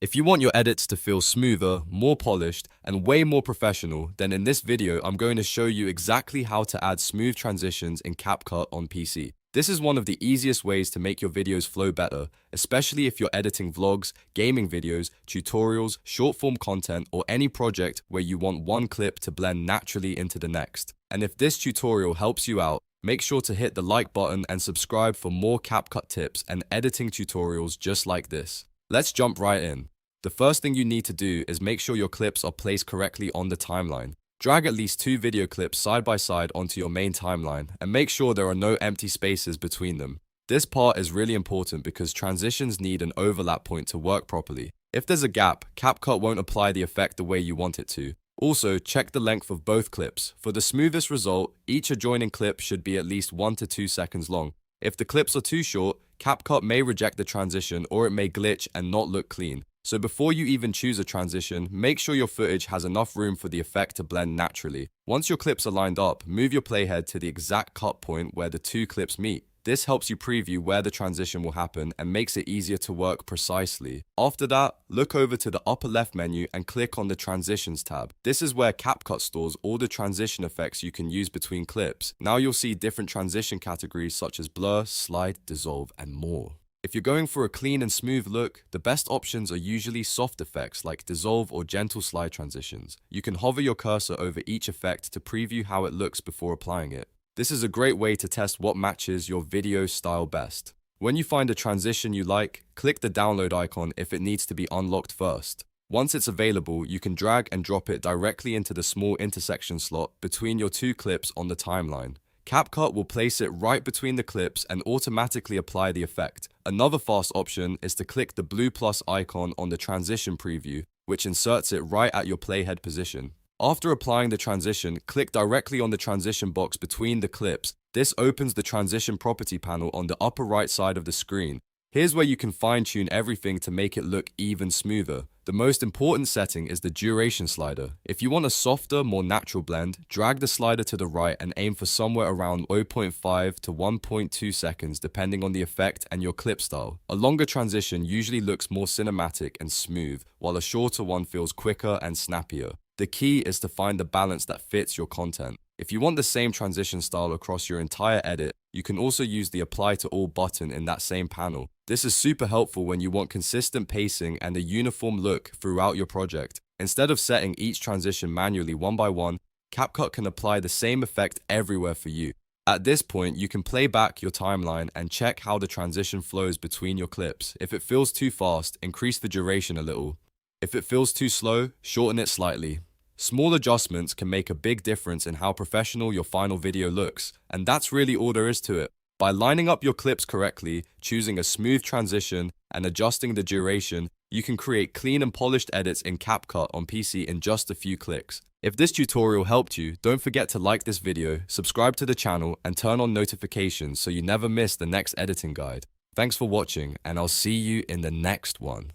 If you want your edits to feel smoother, more polished, and way more professional, then in this video I'm going to show you exactly how to add smooth transitions in CapCut on PC. This is one of the easiest ways to make your videos flow better, especially if you're editing vlogs, gaming videos, tutorials, short-form content, or any project where you want one clip to blend naturally into the next. And if this tutorial helps you out, make sure to hit the like button and subscribe for more CapCut tips and editing tutorials just like this. Let's jump right in. The first thing you need to do is make sure your clips are placed correctly on the timeline. Drag at least 2 video clips side by side onto your main timeline and make sure there are no empty spaces between them. This part is really important because transitions need an overlap point to work properly. If there's a gap, CapCut won't apply the effect the way you want it to. Also, check the length of both clips. For the smoothest result, each adjoining clip should be at least 1 to 2 seconds long. If the clips are too short, CapCut may reject the transition or it may glitch and not look clean. So before you even choose a transition, make sure your footage has enough room for the effect to blend naturally. Once your clips are lined up, move your playhead to the exact cut point where the 2 clips meet. This helps you preview where the transition will happen and makes it easier to work precisely. After that, look over to the upper left menu and click on the Transitions tab. This is where CapCut stores all the transition effects you can use between clips. Now you'll see different transition categories such as blur, slide, dissolve, and more. If you're going for a clean and smooth look, the best options are usually soft effects like dissolve or gentle slide transitions. You can hover your cursor over each effect to preview how it looks before applying it. This is a great way to test what matches your video style best. When you find a transition you like, click the download icon if it needs to be unlocked first. Once it's available, you can drag and drop it directly into the small intersection slot between your 2 clips on the timeline. CapCut will place it right between the clips and automatically apply the effect. Another fast option is to click the blue plus icon on the transition preview, which inserts it right at your playhead position. After applying the transition, click directly on the transition box between the clips. This opens the transition property panel on the upper right side of the screen. Here's where you can fine-tune everything to make it look even smoother. The most important setting is the duration slider. If you want a softer, more natural blend, drag the slider to the right and aim for somewhere around 0.5 to 1.2 seconds depending on the effect and your clip style. A longer transition usually looks more cinematic and smooth, while a shorter one feels quicker and snappier. The key is to find the balance that fits your content. If you want the same transition style across your entire edit, you can also use the Apply to All button in that same panel. This is super helpful when you want consistent pacing and a uniform look throughout your project. Instead of setting each transition manually one by one, CapCut can apply the same effect everywhere for you. At this point, you can play back your timeline and check how the transition flows between your clips. If it feels too fast, increase the duration a little. If it feels too slow, shorten it slightly. Small adjustments can make a big difference in how professional your final video looks, and that's really all there is to it. By lining up your clips correctly, choosing a smooth transition, and adjusting the duration, you can create clean and polished edits in CapCut on PC in just a few clicks. If this tutorial helped you, don't forget to like this video, subscribe to the channel, and turn on notifications so you never miss the next editing guide. Thanks for watching, and I'll see you in the next one.